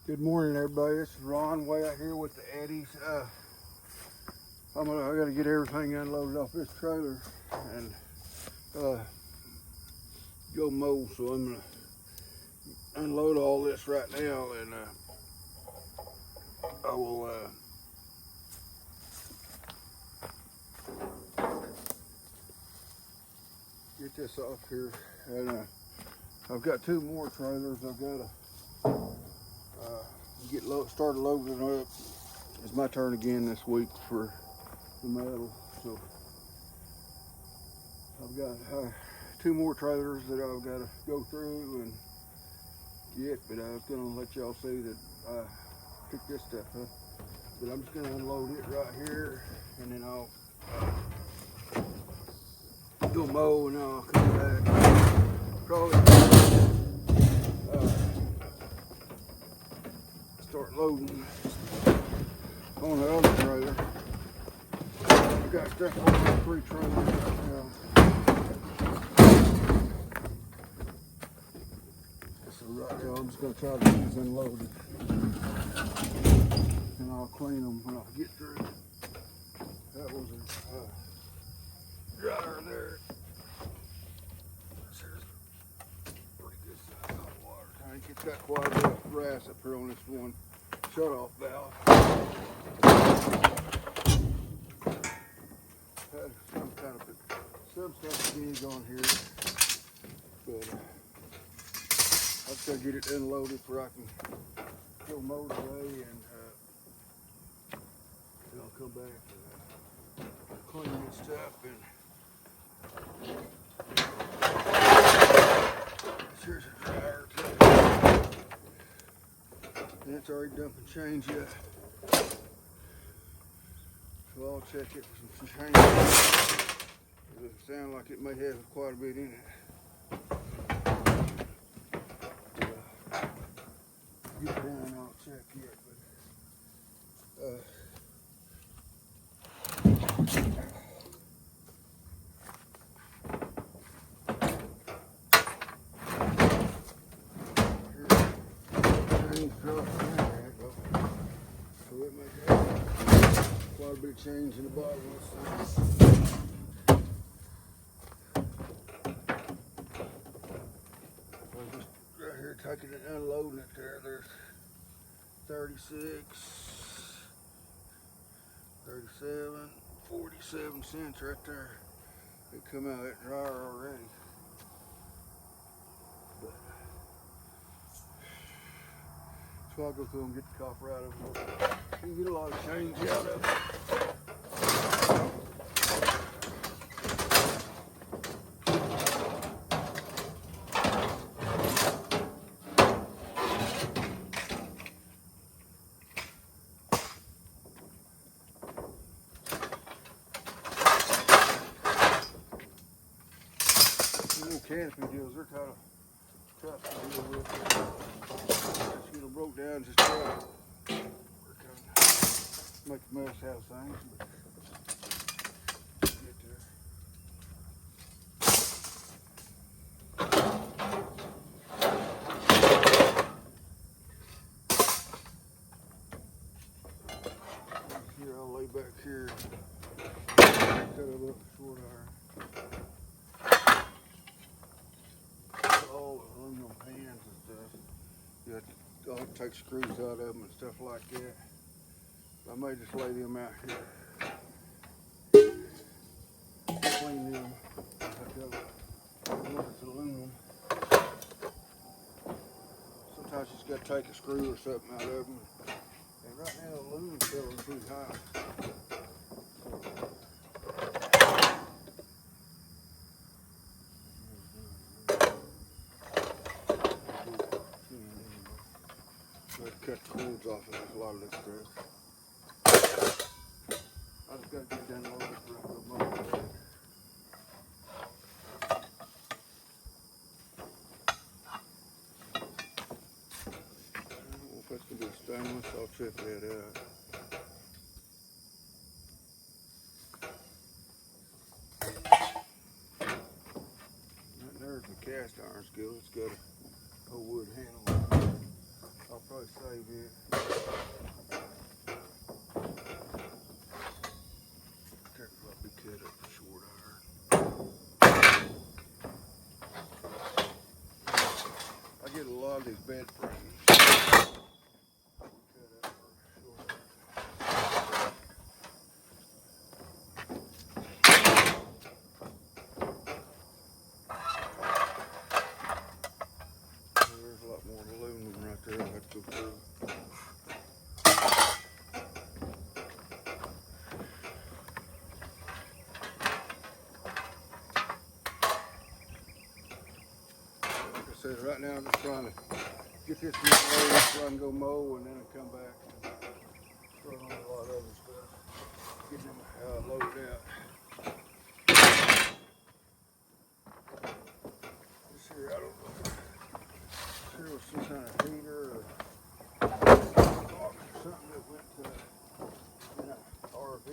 Good morning, everybody. This is Ron way out here with the Eddies. I got to get everything unloaded off this trailer and go mow. So I'm gonna unload all this right now, and I will get this off here. And I've got two more trailers. I've got to started loading up. It's my turn again this week for the metal. So I've got two more trailers that I've got to go through and get, but I was going to let y'all see that I picked this stuff up. But I'm just going to unload it right here, and then I'll go mow, and I'll come back. Probably start loading on the other trailer. I've got stuff on all three trailers right now. So right now I'm just going to try to get these unloaded, and I'll clean them when I get through. That was a dryer there. There's pretty good size hot water tank. It's got quite a bit of grass up here on this one shut-off valve. Had some stuff big on here, but I've got to get it unloaded before I can go mow today, and then I'll come back and clean this stuff. And here's a dryer too. And it's already dumping change yet. So I'll check it for some change. It sounds like it may have quite a bit in it. Get down and I'll check it. So it may have quite a bit of change in the bottom of this thing. Taking it and unloading it there. There's 36, 37, 47 cents right there. It come out of that dryer already. But, so I'll go through and get the copper out of it. You can get a lot of change out of it. Canopy deals, they're kind of tough to deal with. Just get them broke down, just try to make a mess out of things. But get there. Here, I'll lay back here. Cut it up short iron. All aluminum pans and stuff. You have to take screws out of them and stuff like that. I may just lay them out here. Clean them. It's aluminum. Sometimes you just got to take a screw or something out of them. And right now the aluminum selling pretty high. Cut the cords off of a lot of this stuff. I just got to get down a little bit for a moment. If that's going to be a stainless, I'll check that out. Right there's the cast iron skillet. It's got a wood handle. I'll probably save it. That might be cut up for short iron. I get a lot of these bed frames cut up for short iron. There's a lot more aluminum right there I'll have to go through. Like I said, right now I'm just trying to get this ready so I can go mow and then I'll come back and start on a lot of other stuff. Getting them loaded out. This here, I don't know. There was some kind of heater or something that went to in an RV.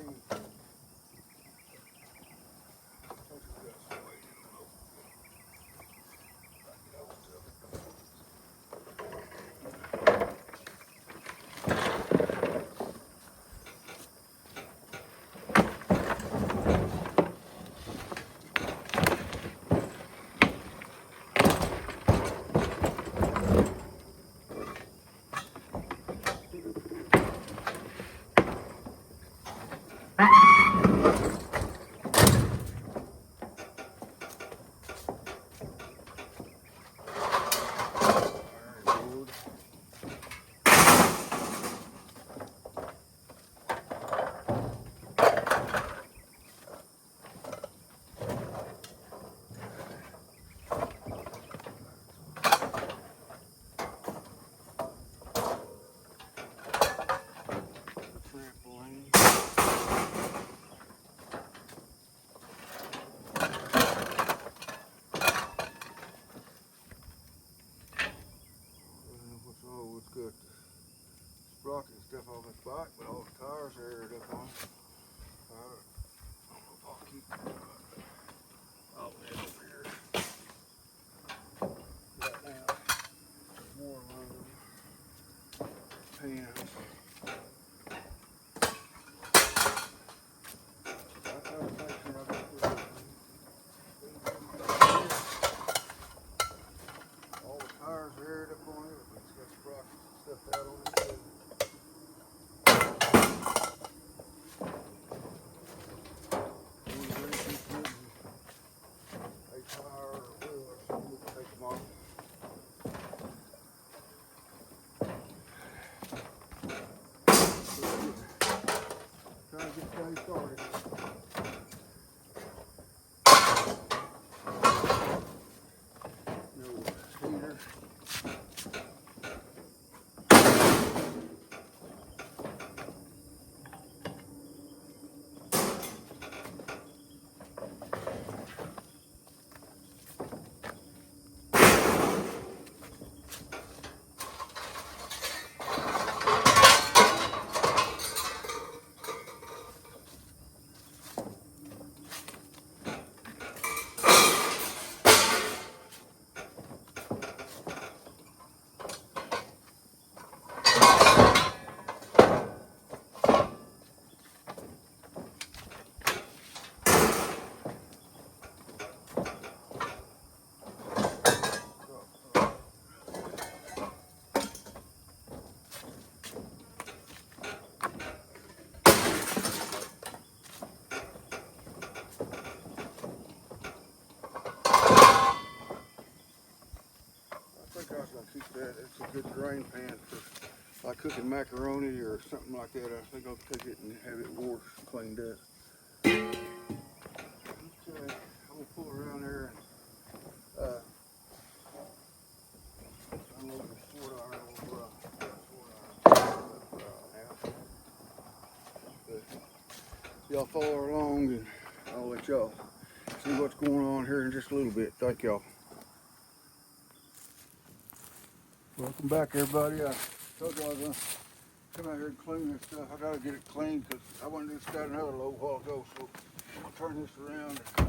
Got the sprocket and stuff on this bike, but all the tires are aired up on it. I don't know if I'll keep all that over here. Right now, more aluminum pans. All the tires are aired up on it. It's got sprockets and stuff out on it. Trying to get things started. No heater. Keep that. It's a good drain pan for like cooking macaroni or something like that. I think I'll take it and have it washed, cleaned up. Okay, I'm gonna pull around there and unload the short iron over y'all follow along and I'll let y'all see what's going on here in just a little bit. Thank y'all. Welcome back, everybody. I told you I was going to come out here and clean this stuff. I got to get it clean because I went and just got another load a while ago. So I'll turn this around and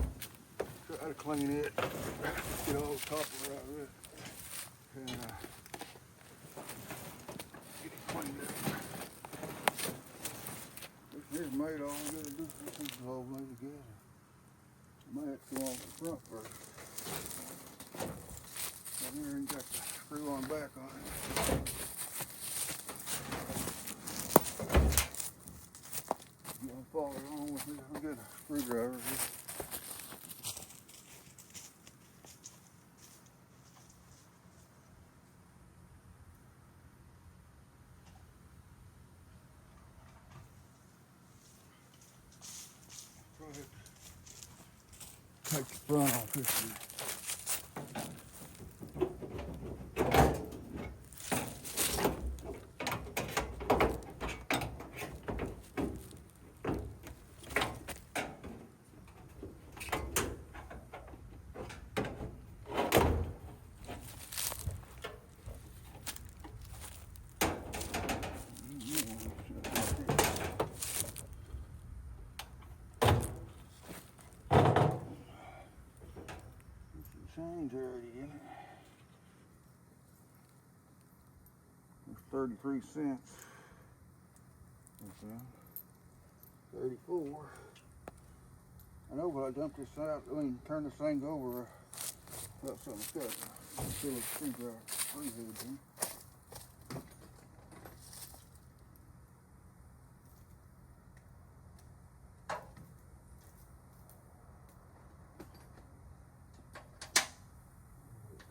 try to clean it. Get all the copper out of it. And front first. Down there and got the screw on back on it. You want to follow along with me? I've got a screwdriver here. Take the front off this thing. Change already in it. It's 33 cents. Okay. 34. I know, but I dumped this out. I mean, turn this thing over. Got something stuck. Still a screwdriver. Free head, huh?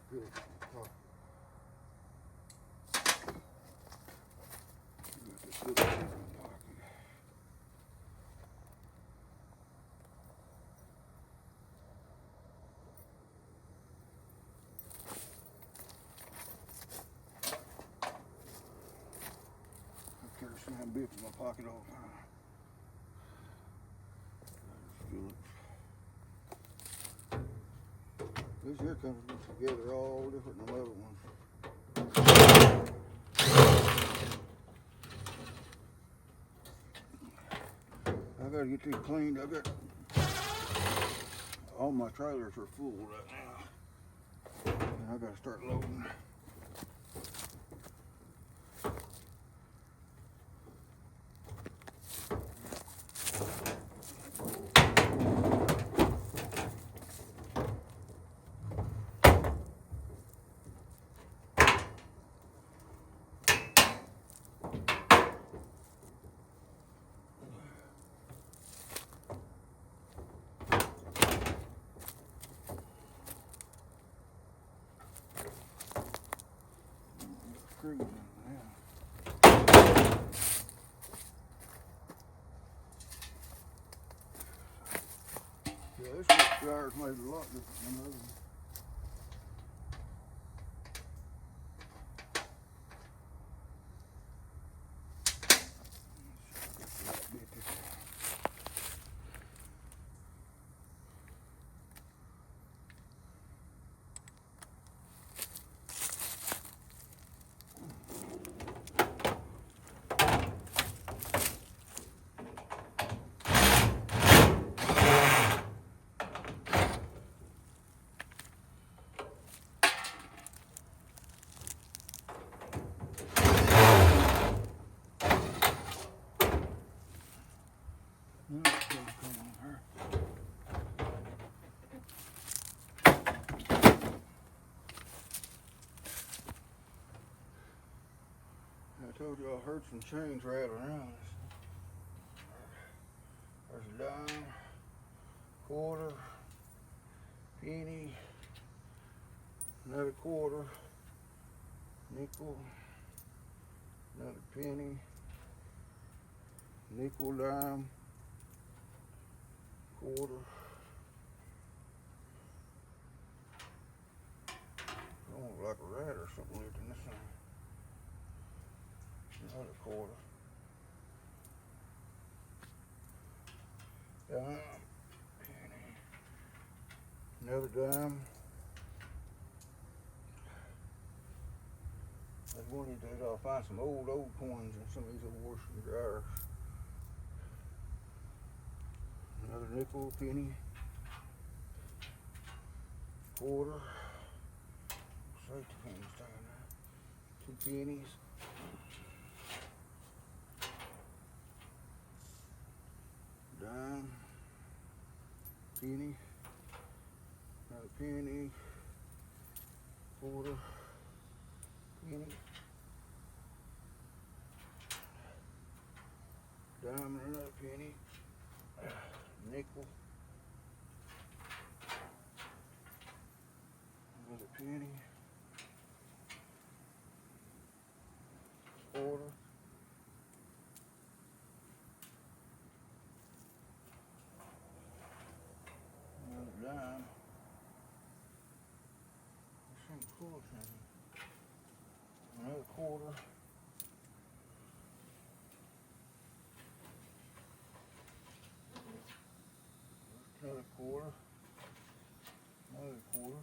Good. I carry some bits in my pocket all the time. This here comes together all different than the other ones. I gotta get these cleaned. All my trailers are full right now. And I gotta start loading. Screws in there. Yeah, this screwdriver's made a lot different than the other one. I told you I heard some chains rattle around. There's a dime, quarter, penny, another quarter, nickel, another penny, nickel, dime, quarter. Don't look like a rat or something lived in this thing. Another quarter. Dime, penny, another dime. That's one of these days I'll find some old coins in some of these old washers and dryers. Another nickel, penny, quarter. Say 2 pennies down there. 2 pennies. Dime, penny, penny, quarter, penny, dime, another penny, nickel, another penny, quarter, another dime. Some cool thing. Another quarter. Another quarter. Another quarter.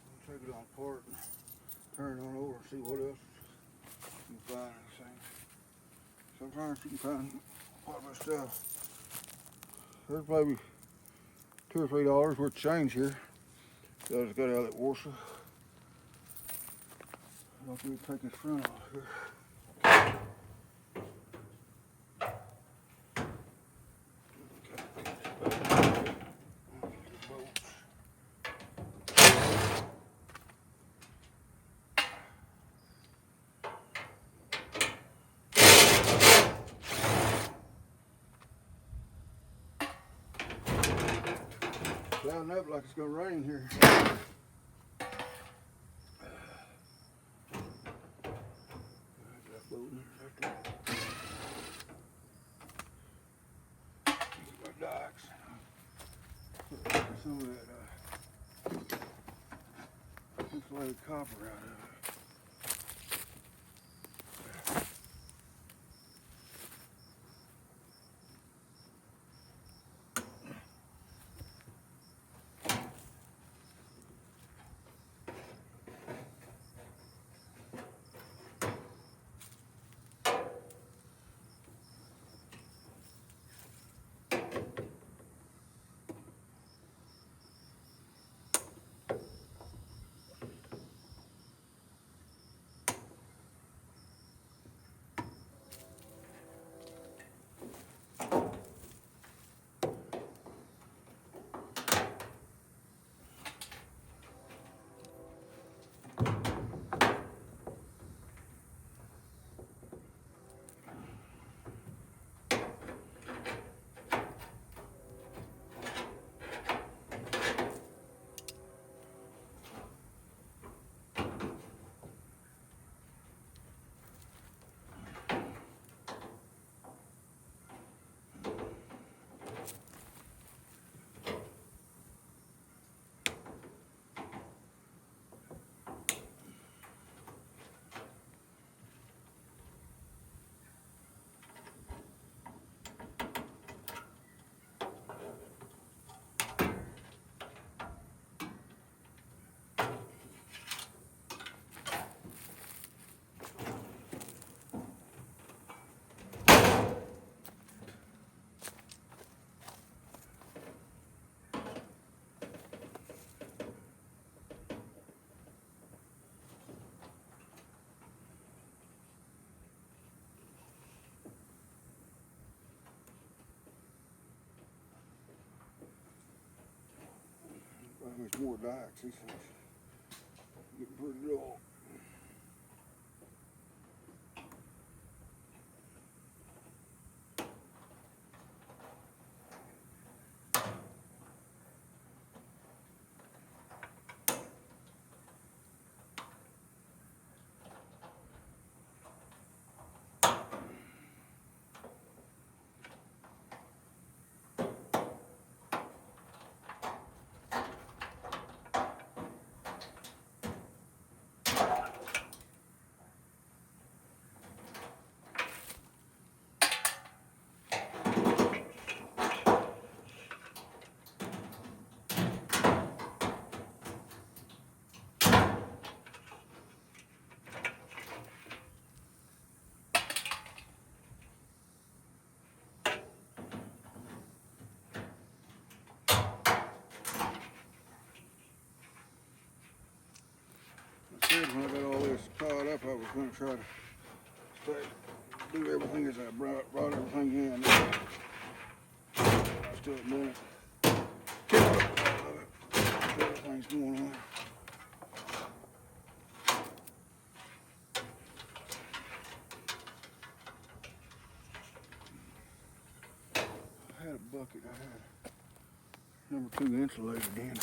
We'll take it on apart and turn it on over and see what else you can find in this thing. Sometimes you can find quite a bit of stuff. There's maybe $2 or $3 worth of change here. So I just got out of that washer. I'll take this front off here. Clouding up like it's gonna rain here. My docks. Some of that insulated copper out of it. There's more dikes. This is getting pretty low. When I got all this caught up, I was going to try to do everything as I brought everything in. I still doing it. bucket I had number 2 insulated in.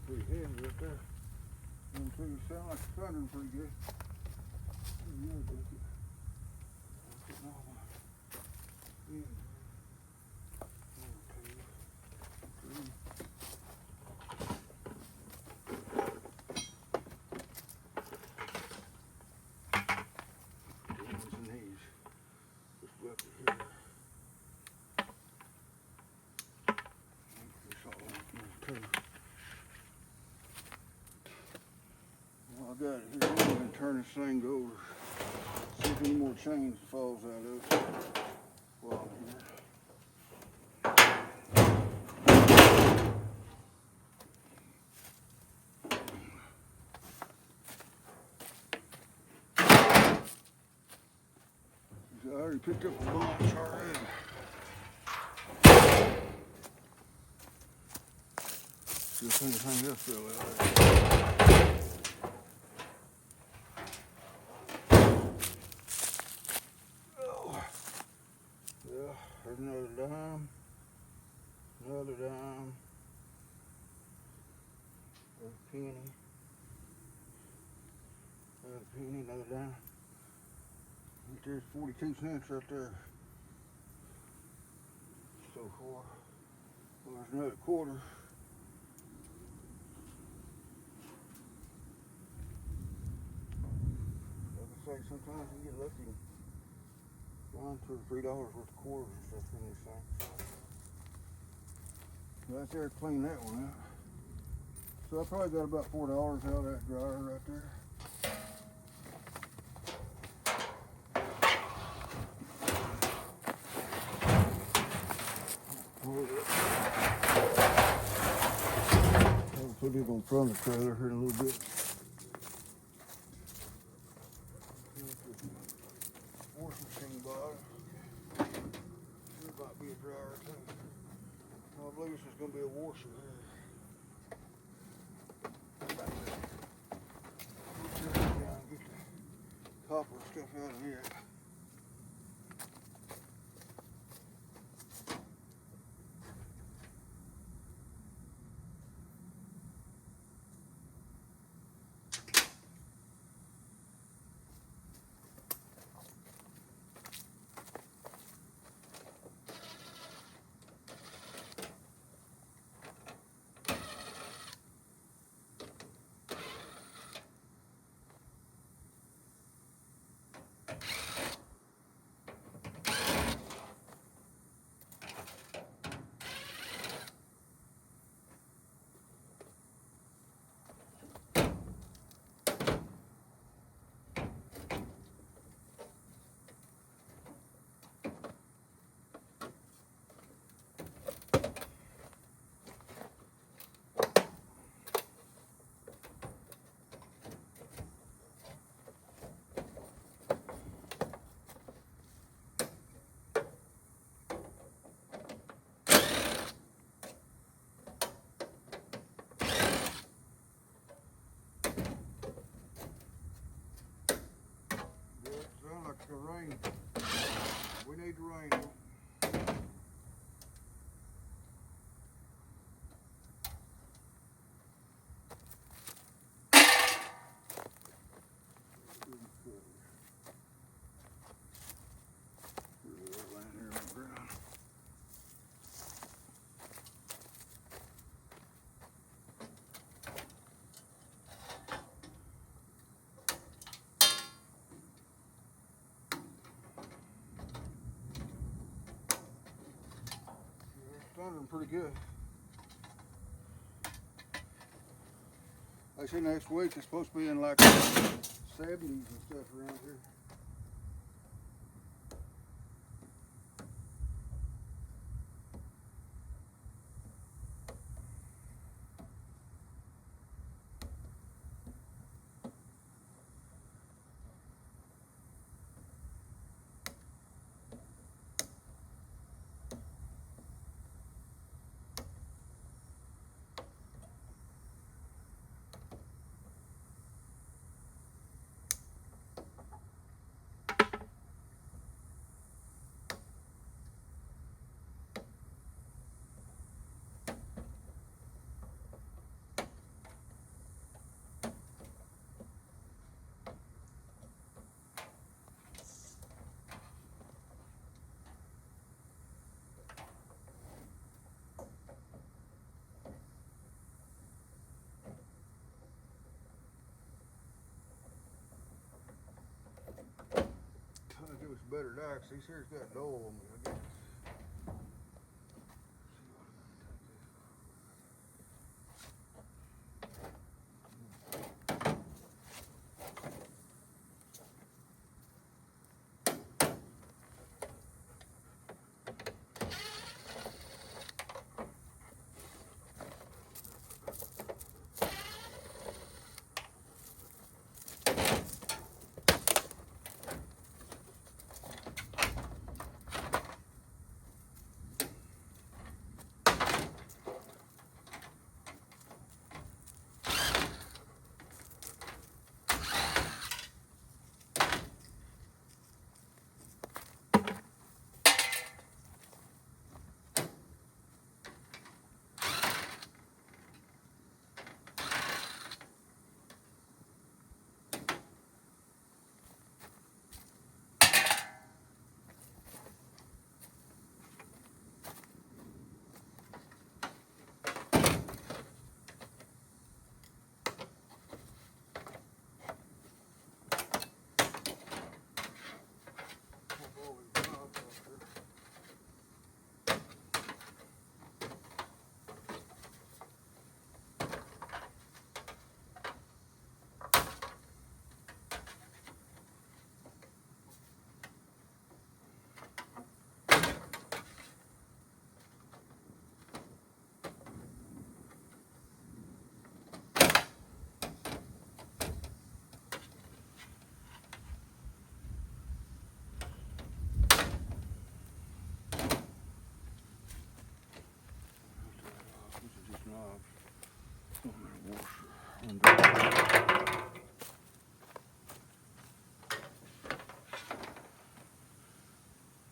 Pretty heavy right there. Them two sound like it's thundering pretty good. Yeah, bucket. Putting all my in. 1, 2, 3. These and these. This bucket here. This all in too. I got it here. I'm going to turn this thing over. See if any more chains falls out of it while I'm here. I already picked up a bunch already. See if anything else fell out of there. There's another dime, another dime, a penny, another dime. There's 42 cents right there so far. Well, there's another quarter. Like I say, sometimes you get lucky. Find $2 or $3 worth of quarters and stuff in this thing. Right there, clean that one out. So I probably got about $4 out of that dryer right there. I'll put it on front of the trailer here in a little bit. Wash machine bottom. There might be a dryer too. I believe this is going to be a washer here. Get the copper stuff out of here. The rain. We need the rain. Thundering pretty good. I see next week it's supposed to be in like the 70s and stuff around here. better die, 'cause these here's got dull on me, I guess.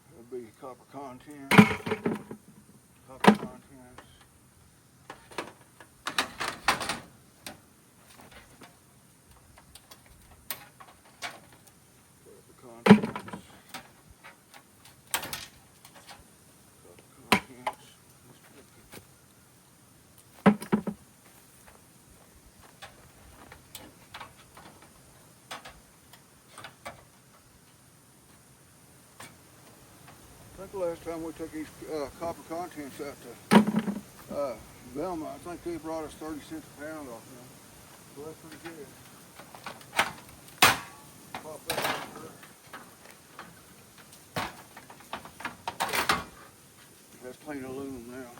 That'll be copper content. Copper contents. Copper contents. Copper contents. I think the last time we took these copper contents out to Velma, I think they brought us 30 cents a pound off them. So that's pretty good. Pop that out there. That's plain aluminum now.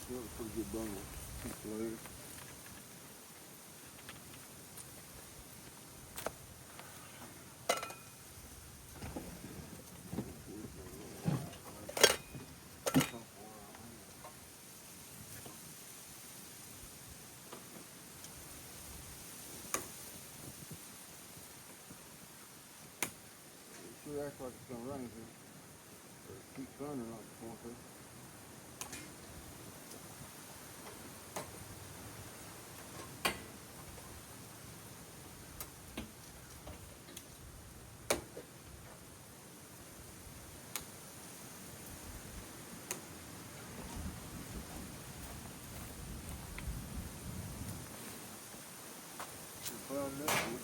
That was a pretty good bundle. Keep loaded. It sure acts like it's gonna rain here. But it keeps thundering like it's going to. Found that one.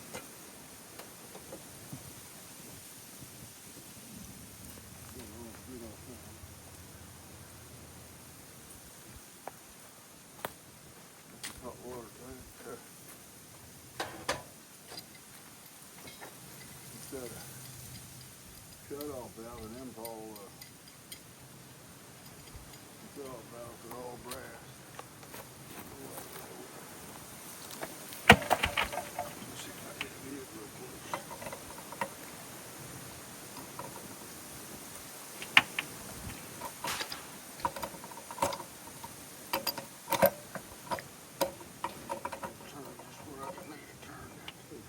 Hot water tank. valve, and them's all valve valves are all brass. Let's see if I can get it real close. Turn just where I need to turn that too.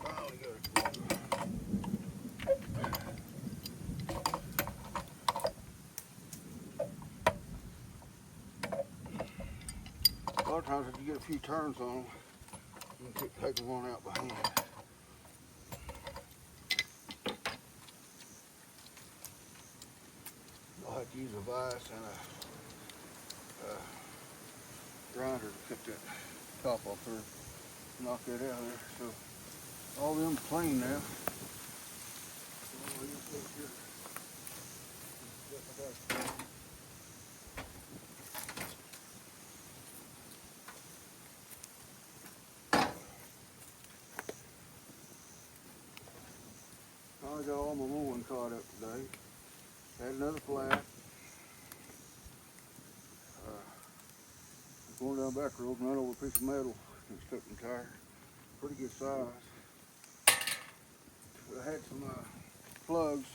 Finally got it. A lot of times if you get a few turns on them, you can take one out by hand. I'll have to use a vise and a grinder to cut that top off there, knock that out of there. So all of them clean now. I got all my mowing caught up today. Had another flat. Going down back road, run over a piece of metal and stuck in the tire. Pretty good size. I had some plugs.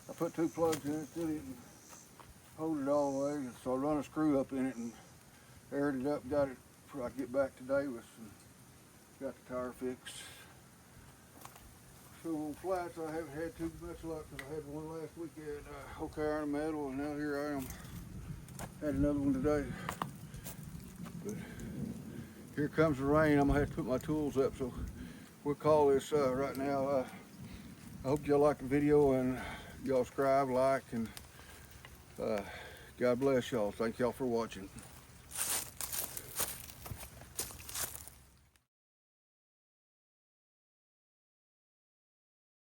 I put 2 plugs in it, didn't hold it all the way, so I run a screw up in it and aired it up, got it before I get back to Davis and got the tire fixed. So on flats, I haven't had too much luck because I had one last weekend, OK Iron Metal, and now here I am. Had another one today. But here comes the rain. I'm gonna have to put my tools up, so we'll call this right now. I hope y'all like the video and y'all subscribe, like, and God bless y'all. Thank y'all for watching.